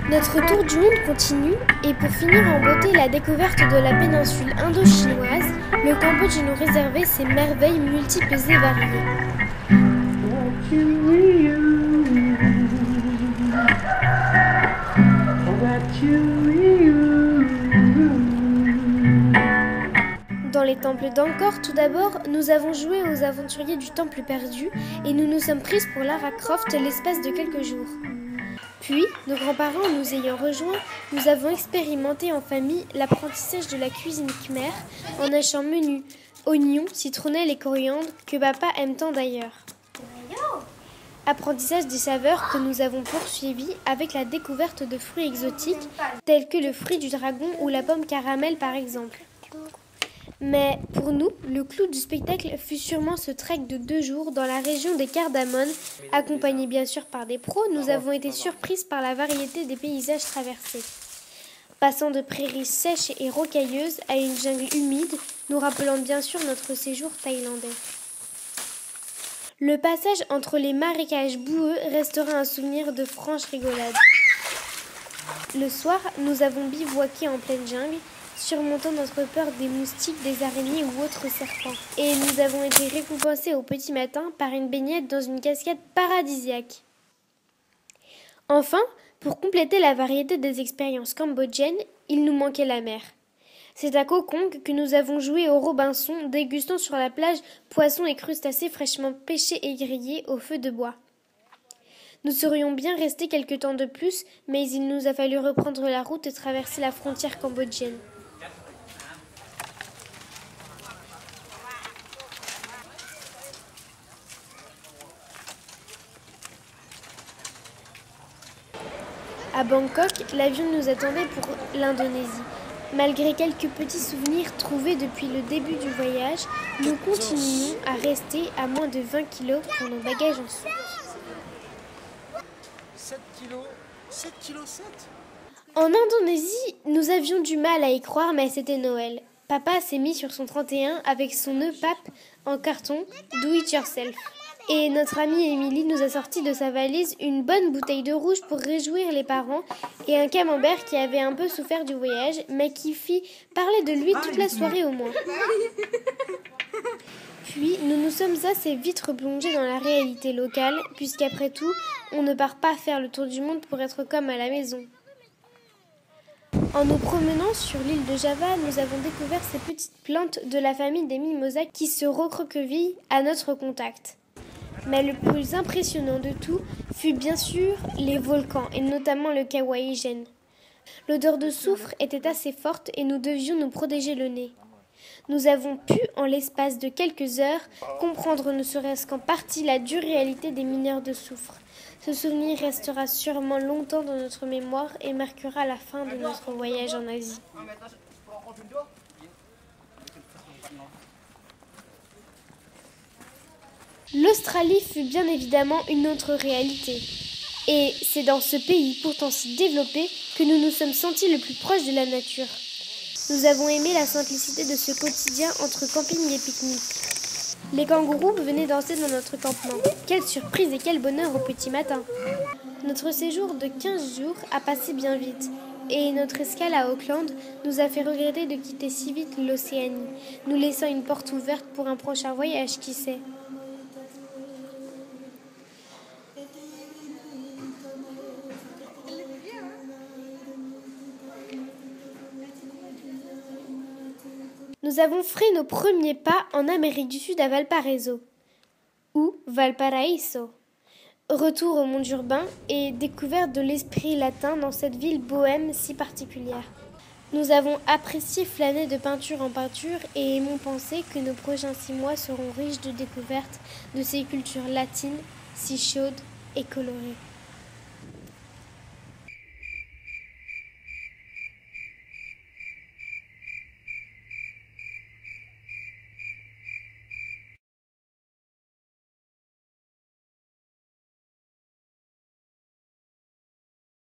Notre tour du monde continue et pour finir en beauté la découverte de la péninsule indo-chinoise, le Cambodge nous réservait ses merveilles multiples et variées. Dans les temples d'Angkor, tout d'abord, nous avons joué aux aventuriers du temple perdu et nous nous sommes prises pour Lara Croft l'espace de quelques jours. Puis, nos grands-parents nous ayant rejoints, nous avons expérimenté en famille l'apprentissage de la cuisine khmer en hachant menus, oignons, citronnelle et coriandre que papa aime tant d'ailleurs. Apprentissage des saveurs que nous avons poursuivi avec la découverte de fruits exotiques tels que le fruit du dragon ou la pomme caramel par exemple. Mais pour nous, le clou du spectacle fut sûrement ce trek de 2 jours dans la région des Cardamones. Accompagnés bien sûr par des pros, nous avons été surprises par la variété des paysages traversés. Passant de prairies sèches et rocailleuses à une jungle humide, nous rappelant bien sûr notre séjour thaïlandais. Le passage entre les marécages boueux restera un souvenir de franche rigolade. Le soir, nous avons bivouaqué en pleine jungle, surmontant notre peur des moustiques, des araignées ou autres serpents. Et nous avons été récompensés au petit matin par une baignade dans une cascade paradisiaque. Enfin, pour compléter la variété des expériences cambodgiennes, il nous manquait la mer. C'est à Koh Kong que nous avons joué au Robinson, dégustant sur la plage poissons et crustacés fraîchement pêchés et grillés au feu de bois. Nous serions bien restés quelque temps de plus, mais il nous a fallu reprendre la route et traverser la frontière cambodgienne. À Bangkok, l'avion nous attendait pour l'Indonésie. Malgré quelques petits souvenirs trouvés depuis le début du voyage, nous continuons à rester à moins de 20 kilos pour nos bagages en soute. 7 kilos 7 kilos 7. En Indonésie, nous avions du mal à y croire, mais c'était Noël. Papa s'est mis sur son 31 avec son nœud pape en carton Do It Yourself. Et notre amie Émilie nous a sorti de sa valise une bonne bouteille de rouge pour réjouir les parents et un camembert qui avait un peu souffert du voyage, mais qui fit parler de lui toute la soirée au moins. Puis, nous nous sommes assez vite replongés dans la réalité locale, puisqu'après tout, on ne part pas faire le tour du monde pour être comme à la maison. En nous promenant sur l'île de Java, nous avons découvert ces petites plantes de la famille des mimosas qui se recroquevillent à notre contact. Mais le plus impressionnant de tout fut bien sûr les volcans, et notamment le Kawaï-Gen. L'odeur de soufre était assez forte et nous devions nous protéger le nez. Nous avons pu, en l'espace de quelques heures, comprendre ne serait-ce qu'en partie la dure réalité des mineurs de soufre. Ce souvenir restera sûrement longtemps dans notre mémoire et marquera la fin de notre voyage en Asie. L'Australie fut bien évidemment une autre réalité. Et c'est dans ce pays pourtant si développé que nous nous sommes sentis le plus proches de la nature. Nous avons aimé la simplicité de ce quotidien entre camping et pique-nique. Les kangourous venaient danser dans notre campement. Quelle surprise et quel bonheur au petit matin. Notre séjour de 15 jours a passé bien vite. Et notre escale à Auckland nous a fait regretter de quitter si vite l'Océanie, nous laissant une porte ouverte pour un prochain voyage, qui sait. Nous avons fait nos premiers pas en Amérique du Sud à Valparaiso, ou Valparaíso. Retour au monde urbain et découverte de l'esprit latin dans cette ville bohème si particulière. Nous avons apprécié flâner de peinture en peinture et aimons penser que nos prochains 6 mois seront riches de découvertes de ces cultures latines si chaudes et colorées.